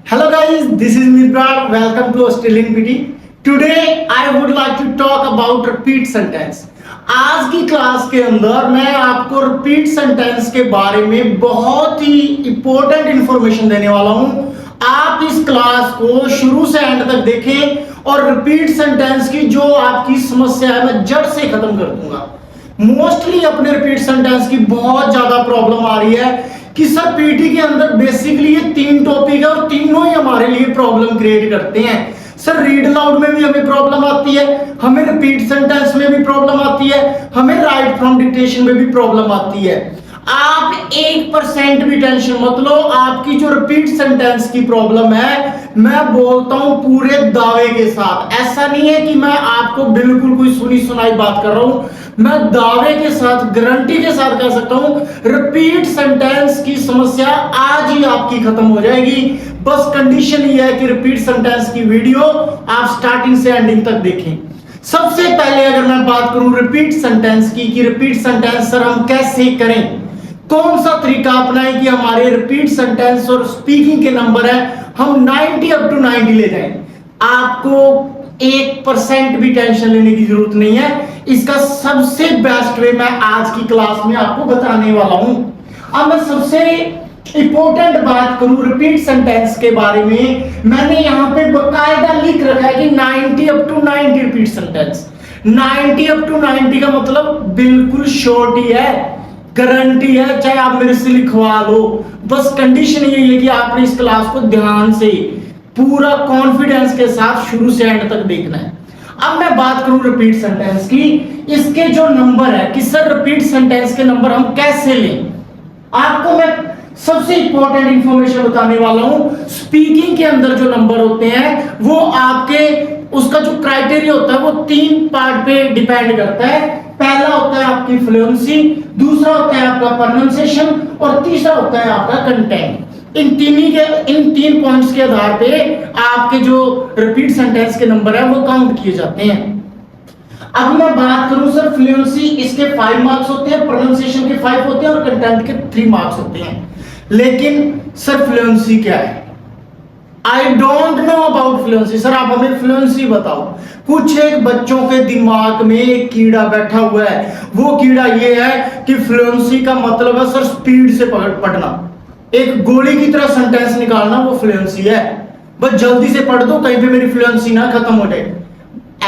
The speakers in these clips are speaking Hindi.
Hello guys, this is Mirpral. Welcome to Australian PT. Today I would like to talk about repeat sentence. आज की क्लास के अंदर मैं आपको रिपीट सेंटेंस के बारे में बहुत ही इंपॉर्टेंट इंफॉर्मेशन देने वाला हूं। आप इस क्लास को शुरू से एंड तक देखें और रिपीट सेंटेंस की जो आपकी समस्या है मैं जड़ से खत्म कर दूंगा। मोस्टली अपने रिपीट सेंटेंस की बहुत ज्यादा प्रॉब्लम आ रही है कि सर पीटी के अंदर बेसिकली ये तीन टॉपिक है और तीनों ही हमारे लिए प्रॉब्लम क्रिएट करते हैं। सर रीड अलाउड में भी हमें प्रॉब्लम आती है, हमें रिपीट सेंटेंस में भी प्रॉब्लम आती है, हमें राइट फ्रॉम डिक्टेशन में भी प्रॉब्लम आती है। आप 1% भी टेंशन मत लो, आपकी जो रिपीट सेंटेंस की प्रॉब्लम है मैं बोलता हूं पूरे दावे के साथ। ऐसा नहीं है कि मैं आपको बिल्कुल कोई सुनी सुनाई बात कर रहा हूं, मैं दावे के साथ गारंटी के साथ कह सकता हूं रिपीट सेंटेंस की समस्या आज ही आपकी खत्म हो जाएगी। बस कंडीशन ये है कि रिपीट सेंटेंस की वीडियो आप स्टार्टिंग से एंडिंग तक देखें। सबसे पहले अगर मैं बात करूं रिपीट सेंटेंस की कि रिपीट सेंटेंस सर हम कैसे करें, कौन सा तरीका अपनाएं कि हमारे रिपीट सेंटेंस और स्पीकिंग के नंबर है हम 90 अप टू 90 ले जाएं। आपको 1% भी टेंशन लेने की जरूरत नहीं है। इसका सबसे बेस्ट वे मैं आज की क्लास में आपको बताने वाला हूं। अब मैं सबसे इंपॉर्टेंट बात करूं रिपीट सेंटेंस के बारे में, मैंने यहां पे बकायदा लिख रखा है कि 90 up to 90 repeat sentence. 90 up to 90 का मतलब बिल्कुल शॉर्ट ही है, गारंटी है, चाहे आप मेरे से लिखवा लो। बस कंडीशन यही है कि आपने इस क्लास को ध्यान से पूरा कॉन्फिडेंस के साथ शुरू से एंड तक देखना है। अब मैं बात करूं रिपीट सेंटेंस की, इसके जो नंबर है कि सर रिपीट सेंटेंस के नंबर हम कैसे लें, आपको मैं सबसे इंपॉर्टेंट इंफॉर्मेशन बताने वाला हूं। स्पीकिंग के अंदर जो नंबर होते हैं वो आपके उसका जो क्राइटेरिया होता है वो 3 पार्ट पे डिपेंड करता है। पहला होता है आपकी फ्लुएंसी, दूसरा होता है आपका प्रोनाउंसिएशन और तीसरा होता है आपका कंटेंट। इन तीन पॉइंट्स के आधार पे आपके जो रिपीट सेंटेंस के नंबर है वो काउंट किए जाते हैं। अब मैं बात करूं सर फ्लुएंसी, इसके 5 मार्क्स होते हैं, प्रोनाउंसिएशन के 5 होते हैं और कंटेंट के 3 मार्क्स होते हैं। लेकिन सर फ्लुएंसी क्या है? I don't know about fluency. Sir आप हमें फ्लुएंसी बताओ। कुछ एक बच्चों के दिमाग में एक कीड़ा बैठा हुआ है, वो कीड़ा ये है कि फ्लुएंसी का मतलब है सर स्पीड से पढ़ना, एक गोली की तरह सेंटेंस निकालना, वो फ्लुएंसी है। बस जल्दी से पढ़ दो, कहीं पे मेरी फ्लुएंसी ना खत्म हो जाए।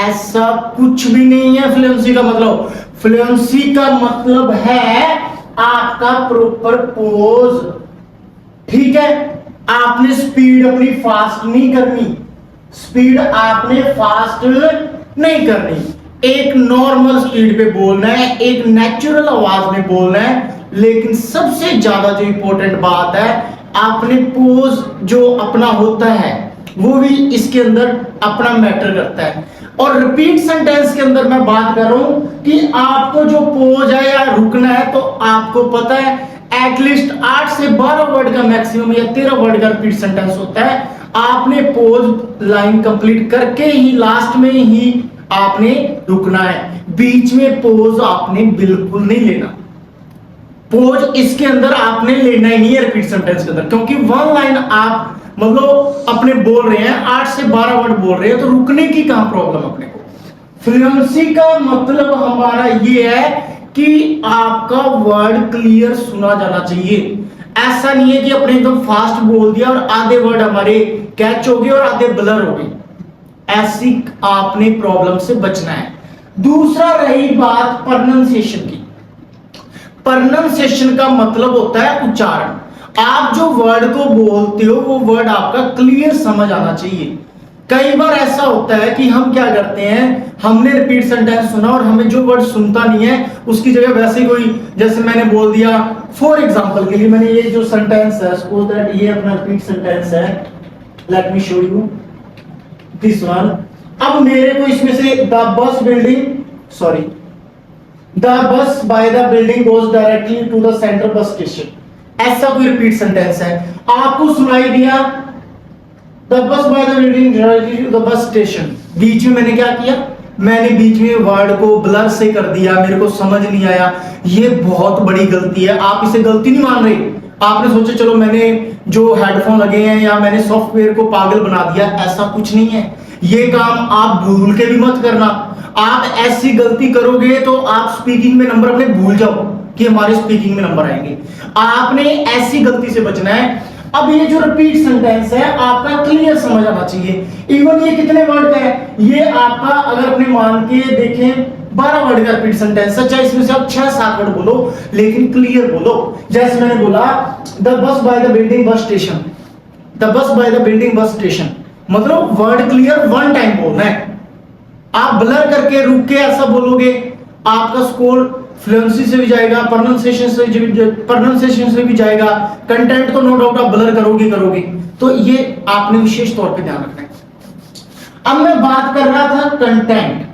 ऐसा कुछ भी नहीं है फ्लुएंसी का मतलब। फ्लुएंसी का मतलब है आपका प्रॉपर पोज, ठीक है? आपने स्पीड अपनी फास्ट नहीं करनी, स्पीड आपने फास्ट नहीं करनी, एक नॉर्मल स्पीड पे बोलना है, एक नेचुरल आवाज में बोलना है। लेकिन सबसे ज्यादा जो इंपॉर्टेंट बात है, आपने पोज जो अपना होता है वो भी इसके अंदर अपना मैटर करता है। और रिपीट सेंटेंस के अंदर मैं बात कर रहा हूं कि आपको जो पोज है या रुकना है, तो आपको पता है एटलीस्ट 8 से 12 वर्ड का मैक्सिमम या 13 वर्ड का रिपीट सेंटेंस होता है। आपने पोज लाइन कंप्लीट करके ही लास्ट में ही आपने रुकना है, बीच में पोज आपने बिल्कुल नहीं लेना। पोज इसके अंदर आपने लेना ही नहीं है रिपीट सेंटेंस के अंदर, क्योंकि 1 लाइन आप मतलब अपने बोल रहे हैं, 8 से 12 वर्ड बोल रहे हैं, तो रुकने की कहां प्रॉब्लम अपने को। फ्लुएंसी का मतलब हमारा ये है कि आपका वर्ड क्लियर सुना जाना चाहिए। ऐसा नहीं है कि अपने एकदम फास्ट बोल दिया और आधे वर्ड हमारे कैच हो गए और आधे ब्लर हो गए। ऐसी आपने प्रॉब्लम से बचना है। दूसरा रही बात प्रोनाउंसिएशन की। प्रोनाउंसिएशन का मतलब होता है उच्चारण। आप जो वर्ड को बोलते हो वो वर्ड आपका क्लियर समझ आना चाहिए। कई बार ऐसा होता है कि हम क्या करते हैं, हमने रिपीट सेंटेंस सुना और हमें जो वर्ड सुनता नहीं है उसकी जगह वैसे कोई, जैसे मैंने बोल दिया फॉर एग्जांपल के लिए, मैंने ये जो सेंटेंस है सपोज दैट ये अपना रिपीट सेंटेंस है, let me show you this one. अब मेरे को इसमें से the bus building sorry the bus by the building goes directly to the central bus station, ऐसा कोई रिपीट सेंटेंस है। आपको सुनाई दिया the bus by the building directly to the bus station, बीच में मैंने क्या किया, मैंने बीच में वर्ड को ब्लर से कर दिया, मेरे को समझ नहीं आया। ये बहुत बड़ी गलती है। आप इसे गलती नहीं मान रहे, आपने सोचा चलो मैंने जो हेडफोन लगे हैं या मैंने सॉफ्टवेयर को पागल बना दिया, ऐसा कुछ नहीं है। ये काम आप भूल के भी मत करना। आप ऐसी गलती करोगे तो आप स्पीकिंग में नंबर अपने भूल जाओ कि हमारे स्पीकिंग में नंबर आएंगे। आपने ऐसी गलती से बचना है। अब ये जो रिपीट सेंटेंस है आपका क्लियर समझ आना चाहिए। इवन ये कितने वर्ड का है, ये आपका अगर अपने मान के देखें 12 वर्ड का रिपीट सेंटेंस है। चाहे इसमें से आप 6-7 वर्ड बोलो लेकिन क्लियर बोलो। जैसे मैंने बोला the bus by the building bus station, the bus by the building bus station, मतलब वर्ड क्लियर वन टाइम बोलना है। आप ब्लर करके रुक के ऐसा बोलोगे, आपका स्कोर फ्लुएंसी से भी जाएगा, प्रोनाउंसिएशन से भी जाएगा, कंटेंट तो नो डाउट आप ब्लर करोगे। तो ये आपने विशेष तौर पे ध्यान रखना है। अब मैं बात कर रहा था कंटेंट।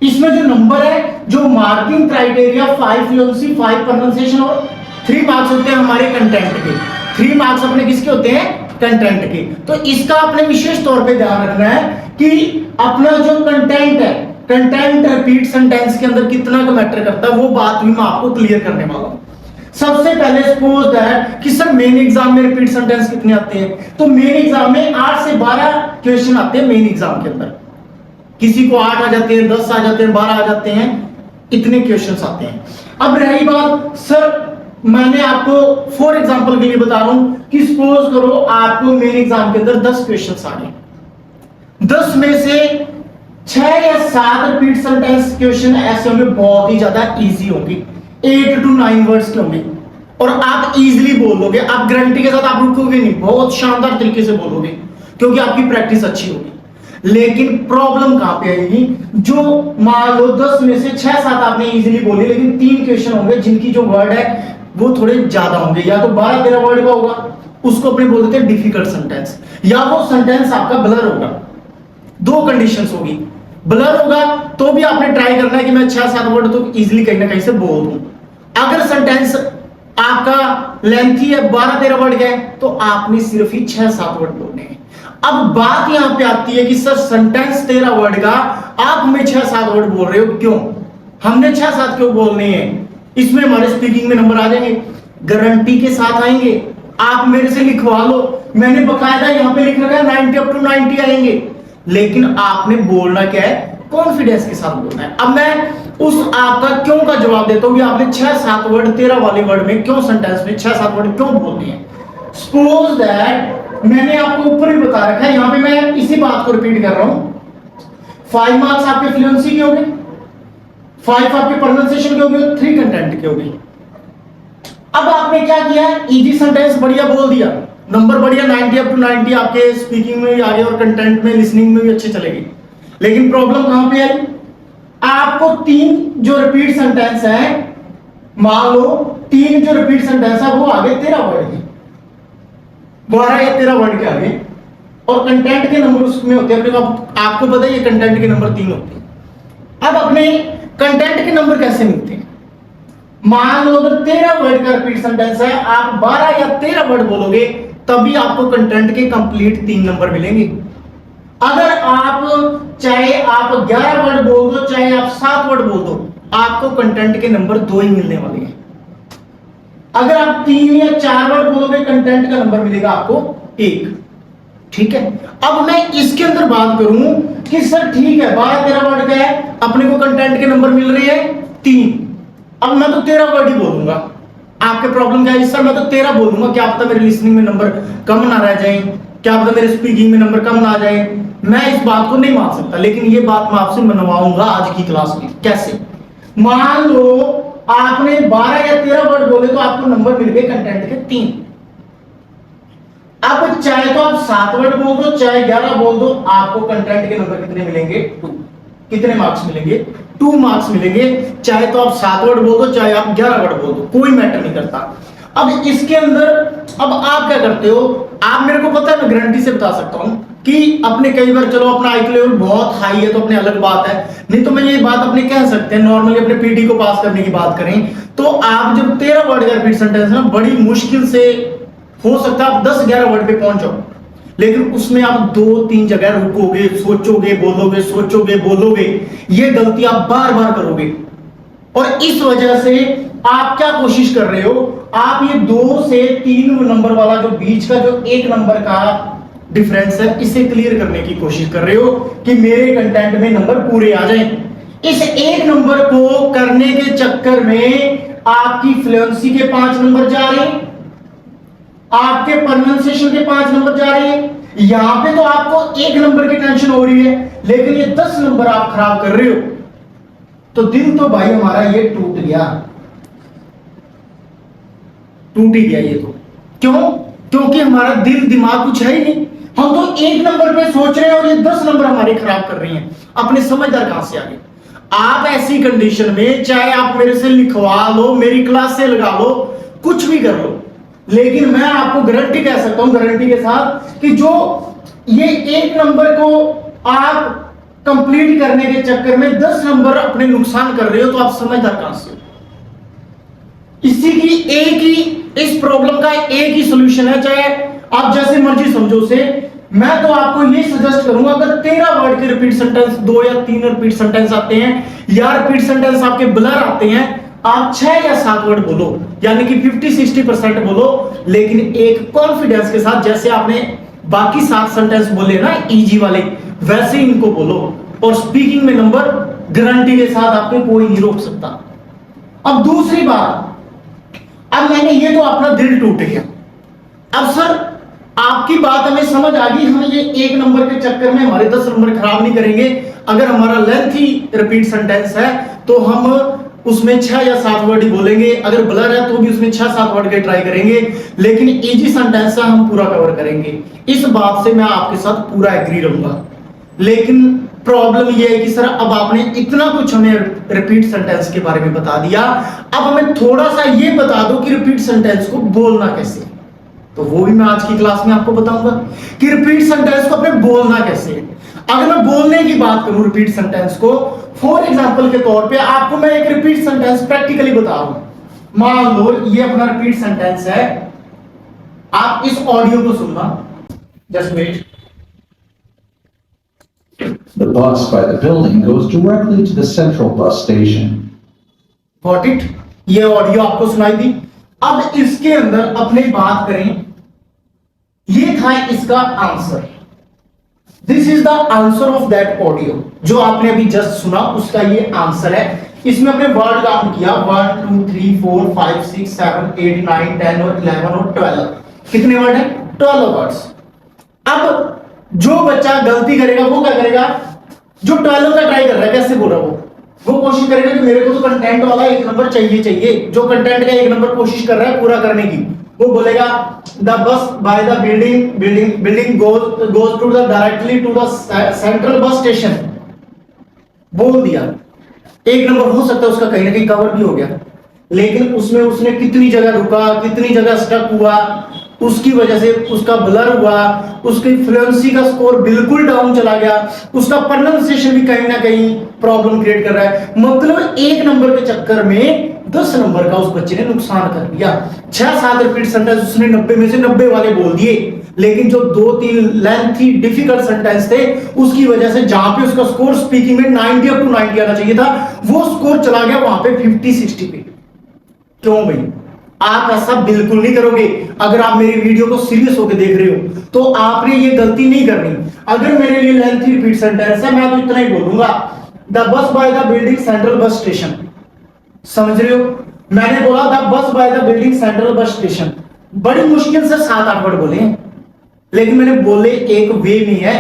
इसमें जो नंबर है, जो मार्किंग क्राइटेरिया 5 फ्लुएंसी, 5 प्रोनाउंसिएशन और 3 मार्क्स होते हैं हमारे कंटेंट के। 3 मार्क्स अपने किसके होते हैं? कंटेंट के। तो इसका अपने विशेष तौर पे ध्यान रखना है कि अपना जो कंटेंट है, कंटेंट रिपीट सेंटेंस के अंदर कितना का मैटर करता है, वो बात भी मैं आपको क्लियर करने वाला हूं। सबसे पहले सपोज दैट कि सर मेन एग्जाम में रिपीट सेंटेंस कितने आते हैं, तो मेन एग्जाम में 8 से 12 क्वेश्चन आते हैं मेन एग्जाम के अंदर। किसी को 8 आ जाते हैं, 10 आ जाते हैं, 12 आ जाते हैं, इतने क्वेश्चन आते हैं। अब रही बात, सर मैंने आपको फॉर एग्जांपल के लिए बता रहा हूं कि सपोज करो आपको मेन एग्जाम के अंदर 10 क्वेश्चन आ गए। 10 में से 6 या 7 रिपीट सेंटेंस क्वेश्चन ऐसे होंगे बहुत ही ज्यादा इजी होंगे, 8 to 9 वर्ड्स के होंगे और आप इजीली बोल लोगे। आप गारंटी के साथ आप रुकोगे नहीं, बहुत शानदार तरीके से बोलोगे क्योंकि आपकी प्रैक्टिस अच्छी होगी। लेकिन प्रॉब्लम कहां पे आएगी, जो मान लो 10 में से 6-7 आपने इजीली बोले लेकिन 3 क्वेश्चन होंगे जिनकी जो वर्ड है वो थोड़े ज्यादा होंगे, या तो 12-13 वर्ड का होगा, उसको अपने बोल देते हैं डिफिकल्ट सेंटेंस, या वो सेंटेंस आपका ब्लर होगा। 2 कंडीशंस होगी, ब्लर होगा तो भी आपने ट्राई करना है कि मैं 6-7 वर्ड तो इजीली कहीं ना कहीं से बोल दूं। अगर सेंटेंस आपका लेंथी है, 12-13 वर्ड का है, तो आपने सिर्फ ही 6-7 वर्ड बोलने हैं। अब बात यहां पे आती है कि सर सेंटेंस 13 वर्ड का आप हमें 6-7 वर्ड बोल रहे हो, क्यों? हमने 6-7 क्यों बोलने हैं? इसमें हमारे स्पीकिंग में नंबर आ जाएंगे, गारंटी के साथ आएंगे। आप मेरे से लिखवा लो, मैंने बकायदा यहां पे लिख रखा है 90 up to 90 आएंगे, लेकिन आपने बोलना क्या है? कॉन्फिडेंस के साथ बोलना है। अब मैं उस आपका क्यों का जवाब देता हूं कि आपने 6-7 वर्ड 13 वाले वर्ड में क्यों, सेंटेंस में 6-7 वर्ड क्यों बोलने हैं। सपोज दैट मैंने आपको ऊपर ही बता रखा है, यहां पे मैं इसी बात को रिपीट कर रहा हूं। 5 मार्क्स आपके फ्लुएंसी के होंगे, 5 आपके प्रोनाउंसिएशन के होंगे, 3 कंटेंट के होंगे। अब आपने क्या किया, इजी सेंटेंस बढ़िया बोल दिया, नंबर बढ़िया 90 up to 90 आपके स्पीकिंग में भी आ गए और कंटेंट में, लिसनिंग में भी अच्छे चलेगी। लेकिन प्रॉब्लम कहां पे आई, आपको 3 जो रिपीट सेंटेंस है, मान लो 3 जो रिपीट सेंटेंस है वो आगे 13 वर्ड के, 12 या 13 वर्ड के आगे, और कंटेंट के नंबर उसमें होते हैं। आपको पता है ये कंटेंट के नंबर 3 होते हैं। अब अपने कंटेंट के नंबर कैसे मिलते हैं? मान लो अगर 13 वर्ड का रिपीट सेंटेंस है, आप 12 या 13 वर्ड बोलोगे तभी आपको कंटेंट के कंप्लीट 3 नंबर मिलेंगे। अगर आप चाहे आप 11 वर्ड बोल दो, चाहे आप 7 वर्ड बोल दो, आपको कंटेंट के नंबर 2 ही मिलने वाले हैं। अगर आप 3 या 4 वर्ड बोलोगे, कंटेंट का नंबर मिलेगा आपको 1। ठीक है, अब मैं इसके अंदर बात करूं कि सर ठीक है 12-13 वर्ड का है, अपने को कंटेंट के नंबर मिल रहे हैं 3, अब मैं तो 13 वर्ड ही बोलूंगा। आपके प्रॉब्लम क्या है, सर मैं तो 13 बोलूंगा, क्या पता मेरे लिसनिंग में नंबर कम ना रह जाए, क्या पता मेरे स्पीकिंग में नंबर कम ना आ जाए। मैं इस बात को नहीं मान सकता, लेकिन ये बात मैं आपसे मनवाऊंगा आज की क्लास में। कैसे? मान लो आपने 12 या 13 वर्ड बोले तो आपको नंबर मिल गए कंटेंट के 3। अब चाहे तो आप 7 वर्ड बोल दो, चाहे 11 बोल दो, आपको कंटेंट के नंबर कितने मिलेंगे? 2। कितने मार्क्स मिलेंगे? 2 मार्क्स मिलेंगे। चाहे तो आप 7 वर्ड बोल दो, चाहे आप 11 वर्ड बोल दो, कोई मैटर नहीं करता। अब इसके अंदर अब आप क्या करते हो, आप मेरे को पता है, मैं गारंटी से बता सकता हूं कि अपने कई बार चलो अपना आईक्यू लेवल बहुत हाई है तो अपने अलग बात है, नहीं तो मैं ये बात अपने कह सकते हैं नॉर्मली अपने पीटी को पास करने की बात करें तो आप जब 13 वर्ड का रिपीट सेंटेंस ना बड़ी मुश्किल से हो सकता है आप 10-11 वर्ड पे पहुंच जाओ, लेकिन उसमें आप 2-3 जगह रुकोगे, सोचोगे बोलोगे, सोचोगे बोलोगे, ये गलती आप बार बार करोगे। और इस वजह से आप क्या कोशिश कर रहे हो, आप ये 2 से 3 नंबर वाला जो बीच का जो 1 नंबर का डिफरेंस है इसे क्लियर करने की कोशिश कर रहे हो कि मेरे कंटेंट में नंबर पूरे आ जाएं। इस 1 नंबर को करने के चक्कर में आपकी फ्लुएंसी के 5 नंबर जा रहे हैं, आपके प्रोनाउंसिएशन के 5 नंबर जा रहे हैं। यहां पे तो आपको 1 नंबर की टेंशन हो रही है, लेकिन ये 10 नंबर आप खराब कर रहे हो। तो दिल तो भाई हमारा ये टूट गया, टूट ही गया ये तो। क्यों? क्योंकि हमारा दिल दिमाग कुछ है ही नहीं। हम तो 1 नंबर पे सोच रहे हैं और ये 10 नंबर हमारे खराब कर रही हैं। अपने समझदार कहां से आ गए आप? ऐसी कंडीशन में चाहे आप मेरे से लिखवा लो, मेरी क्लास से लगा लो, कुछ भी कर लो, लेकिन मैं आपको गारंटी कह सकता हूं, गारंटी के साथ, कि जो ये 1 नंबर को आप कंप्लीट करने के चक्कर में 10 नंबर अपने नुकसान कर रहे हो, तो आप समझदार कहां से हो? इसी की एक ही, इस प्रॉब्लम का एक ही सॉल्यूशन है, चाहे आप जैसे मर्जी समझो उसे। मैं तो आपको ये सजेस्ट करूंगा, अगर 13 वर्ड के रिपीट सेंटेंस, 2 या 3 रिपीट सेंटेंस आते हैं, या रिपीट सेंटेंस आपके ब्लर आते हैं, आप 6 या 7 वर्ड बोलो, यानी कि 50-60% बोलो, लेकिन एक कॉन्फिडेंस के साथ, जैसे आपने बाकी 7 सेंटेंस बोले ना इजी वाले, वैसे ही इनको बोलो। और स्पीकिंग में नंबर गारंटी के साथ आपको कोई नहीं रोक सकता। अब दूसरी बात, अब मैंने ये तो अपना दिल टूट गया। अब सर आपकी बात हमें समझ आ गई, हम ये 1 नंबर के चक्कर में हमारे 10 नंबर खराब नहीं करेंगे। अगर हमारा लेंथी रिपीट सेंटेंस है तो हम उसमें 6 या 7 वर्ड ही बोलेंगे, अगर ब्लर है तो भी उसमें 6-7 वर्ड के ट्राई करेंगे, लेकिन इजी सेंटेंस है हम पूरा कवर करेंगे। इस बात से मैं आपके साथ पूरा एग्री रहूंगा। लेकिन प्रॉब्लम यह है कि सर अब आपने इतना कुछ हमें रिपीट सेंटेंस के बारे में बता दिया, अब हमें थोड़ा सा ये बता दो कि रिपीट सेंटेंस को बोलना कैसे। तो वो भी मैं आज की क्लास में आपको बताऊंगा कि रिपीट सेंटेंस को अपने बोलना कैसे। अगर मैं बोलने की बात करूं रिपीट सेंटेंस को, फॉर एग्जांपल के तौर पे आपको मैं एक रिपीट सेंटेंस प्रैक्टिकली बता रहा हूं। मान लो ये अपना रिपीट सेंटेंस है, आप इस ऑडियो को सुनना, just wait. The bus by the building goes directly to the central bus station. Got it? ये ऑडियो आपको सुनाई दी। अब इसके अंदर अपने बात करें, ये था इसका answer. This is the answer of that audio, जो आपने अभी जस्ट सुना उसका ये आंसर है। इसमें अपने वर्ड काउंट किया, 1 2 3 4 5 6 7 8 9 10 और 11 और 12। कितने वर्ड है? 12 वर्ड्स। अब जो बच्चा गलती करेगा वो क्या करेगा? जो 12 का ट्राई कर रहा है, कैसे बोल रहा है वो कोशिश करेगा कि मेरे को तो कंटेंट वाला 1 नंबर चाहिए। जो कंटेंट का 1 नंबर कोशिश कर रहा है पूरा करने की, वो बोलेगा the bus by the building goes to the directly to the central bus station. बोल दिया, 1 नंबर हो सकता है उसका कहीं ना कहीं कवर भी हो गया, लेकिन उसमें उसने कितनी जगह रुका, कितनी जगह स्टक हुआ, उसकी वजह से उसका ब्लर हुआ, उसकी फ्लुएंसी का स्कोर बिल्कुल डाउन चला गया, उसका प्रोनाउंसिएशन भी कहीं ना कहीं प्रॉब्लम क्रिएट कर रहा है। मतलब 1 नंबर के चक्कर में 10 नंबर का उस बच्चे ने नुकसान कर दिया। 6-7 रिपीट सेंटेंस उसने 90 में से 90 वाले बोल दिए, लेकिन जो 2-3 लेंथी डिफिकल्ट सेंटेंस थे उसकी वजह से जहां पे उसका स्कोर स्पीकिंग में 90 अप टू 90 आना चाहिए था, वो स्कोर चला गया वहां पे 50-60 पे। क्यों भाई? आप ऐसा बिल्कुल नहीं करोगे। अगर आप मेरी वीडियो को सीरियस होकर देख रहे हो तो आपने ये गलती नहीं करनी। अगर मेरे लिए लेंथी रिपीट सेंटेंस है, मैं तो इतना ही बोलूंगा, the bus by the building central bus station. समझ रहे हो? मैंने बोला the bus by the building central bus station, बड़ी मुश्किल से 7-8 वर्ड बोले, लेकिन मैंने बोले एक वे में है,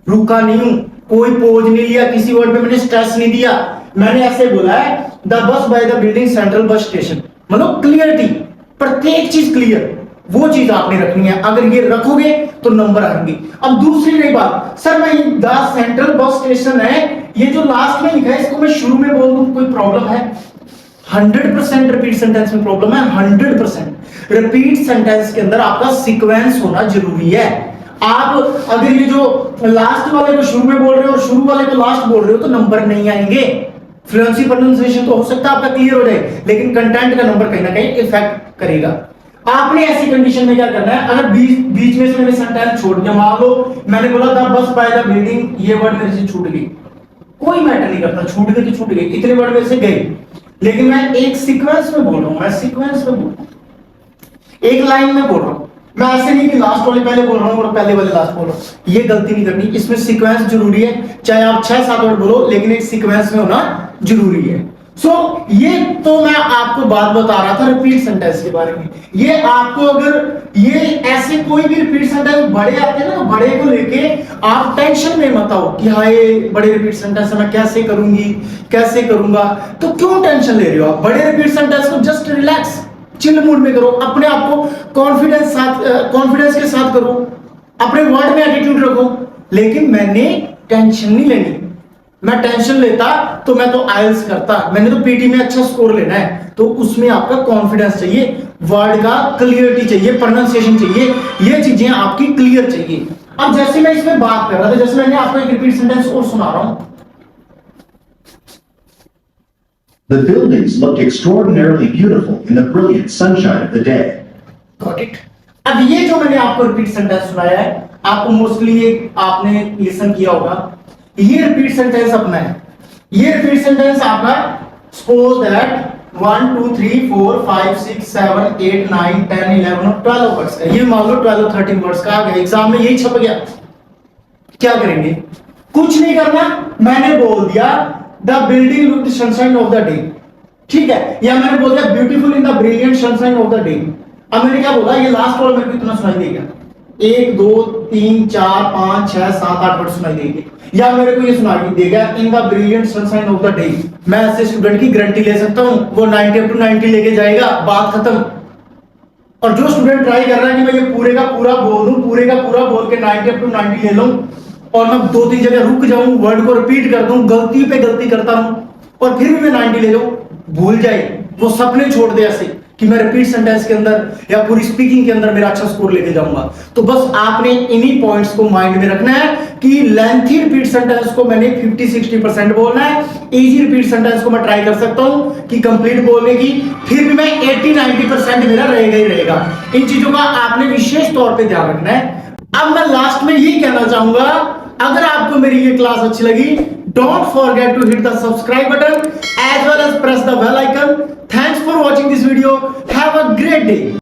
रुका नहीं हूं, कोई पोज नहीं लिया, किसी वर्ड पे मैंने स्ट्रेस नहीं दिया। मैंने ऐसे बोला है the bus by the building central bus station, मतलब क्लियरिटी, प्रत्येक चीज क्लियर, वो चीज आपने रखनी है। अगर ये रखोगे तो नंबर आएंगे। अब दूसरी नई बात, सर मैं द सेंट्रल बस स्टेशन है, ये जो लास्ट में लिखा है इसको मैं शुरू में बोल दूं, कोई प्रॉब्लम है? 100% रिपीट सेंटेंस में प्रॉब्लम है। 100% रिपीट सेंटेंस के अंदर आपका सीक्वेंस होना जरूरी है। आप अगर ये जो लास्ट वाले को शुरू में बोल रहे हो और शुरू वाले को लास्ट बोल रहे हो तो नंबर नहीं आएंगे। फ्लुएंसी प्रोनाउंसिएशन तो हो सकता है आपका क्लियर हो जाए, लेकिन कंटेंट का नंबर कहीं ना कहीं इफेक्ट करेगा। आपने ऐसी कंडीशन में क्या करना है, अगर बीच में से मैंने सेंटेंस छोड़ दिया, मान लो मैंने बोला था बस बाय द बिल्डिंग, ये वर्ड मेरे से छूट गई, कोई मैटर नहीं करता, छूट गई तो छूट गई, इतने वर्ड मेरे से गए, लेकिन मैं एक सीक्वेंस में बोल रहा हूं, मैं सीक्वेंस में बोल रहा हूं, एक लाइन में बोल रहा हूँ, मैं ऐसे नहीं कि लास्ट वाले पहले बोल रहा हूँ और पहले वाले लास्ट बोल रहा हूँ, ये गलती नहीं करनी। इसमें सीक्वेंस जरूरी है, चाहे आप 6-7 वर्ड बोलो लेकिन एक सीक्वेंस में होना जरूरी है। ये तो मैं आपको बात बता रहा था रिपीट सेंटेंस के बारे में। ये आपको अगर ये ऐसे कोई भी रिपीट सेंटेंस बड़े आते हैं ना, बड़े को लेके आप टेंशन में मत आओ कि हाँ ये बड़े रिपीट सेंटेंस मैं कैसे करूंगी कैसे करूंगा, तो क्यों टेंशन ले रहे हो आप? बड़े रिपीट सेंटेंस को जस्ट रिलैक्स चिल मूड में करो, अपने आप को कॉन्फिडेंस के साथ करो, अपने वर्ड में एटीट्यूड रखो। लेकिन मैंने टेंशन नहीं लेनी, मैं टेंशन लेता तो मैं तो आइल्स करता, मैंने तो पीटी में अच्छा स्कोर लेना है, तो उसमें आपका कॉन्फिडेंस चाहिए, वर्ड का क्लियरिटी चाहिए, प्रोनाउंसिएशन चाहिए, ये चीजें आपकी क्लियर चाहिए। अब जैसे मैं इसमें बात कर रहा था, जैसे मैंने आपको एक रिपीट सेंटेंस और सुना रहा हूं, The buildings looked extraordinarily beautiful in the brilliant sunshine of the day. Got it? अब ये जो मैंने आपको रिपीट सेंटेंस सुनाया है, आपको मोस्टली ये आपने लिसन किया होगा, ये रिपीट सेंटेंस अपना है। ये रिपीट सेंटेंस आपका सपोज दैट 1 2 3 4 5 6 7 8 9 10 11 और 12 वर्ड्स का, ये मान लो 12 13 वर्ड्स का आ गया, एग्जाम में यही छप गया, क्या करेंगे? कुछ नहीं करना, मैंने बोल दिया the building looked sunshine of the day, ठीक है, या मैंने बोल दिया beautiful in the brilliant sunshine of the day. अब मैंने क्या बोला, ये लास्ट वर्ड मेरे को इतना सुनाई देगा, 1 2 3 4 5 6 7 8 वर्ड सुनाई देंगे, या मेरे को ये सुनाई देगा in the brilliant sunshine of the day. मैं ऐसे स्टूडेंट की गारंटी ले सकता हूं, वो 90 up to 90 लेके जाएगा, बात खत्म। और जो स्टूडेंट ट्राई कर रहा है कि मैं ये पूरे का पूरा बोल दूं, पूरे का पूरा बोल के 90 up to 90 ले लूं और मैं 2-3 जगह रुक जाऊं, वर्ड को रिपीट कर दूं, गलती पे गलती करता हूं और फिर भी मैं 90 ले लूं, भूल जाए, वो सपने छोड़ दे ऐसे कि मैं रिपीट सेंटेंस के अंदर या पूरी स्पीकिंग के अंदर मेरा अच्छा स्कोर लेके जाऊंगा। तो बस आपने इन्हीं पॉइंट्स को माइंड में रखना है कि लेंथी रिपीट सेंटेंस को मैंने 50-60% बोलना है, इजी रिपीट सेंटेंस को मैं ट्राई कर सकता हूं कि कंप्लीट बोलने की, फिर भी मैं 80-90% मेरा रहेगा ही रहेगा। इन चीजों का आपने विशेष तौर पे ध्यान रखना है। अब मैं लास्ट में यही कहना चाहूंगा, अगर आपको मेरी ये क्लास अच्छी लगी, don't forget to hit the subscribe button as well as press the bell icon. Thanks for watching this video. Have a great day.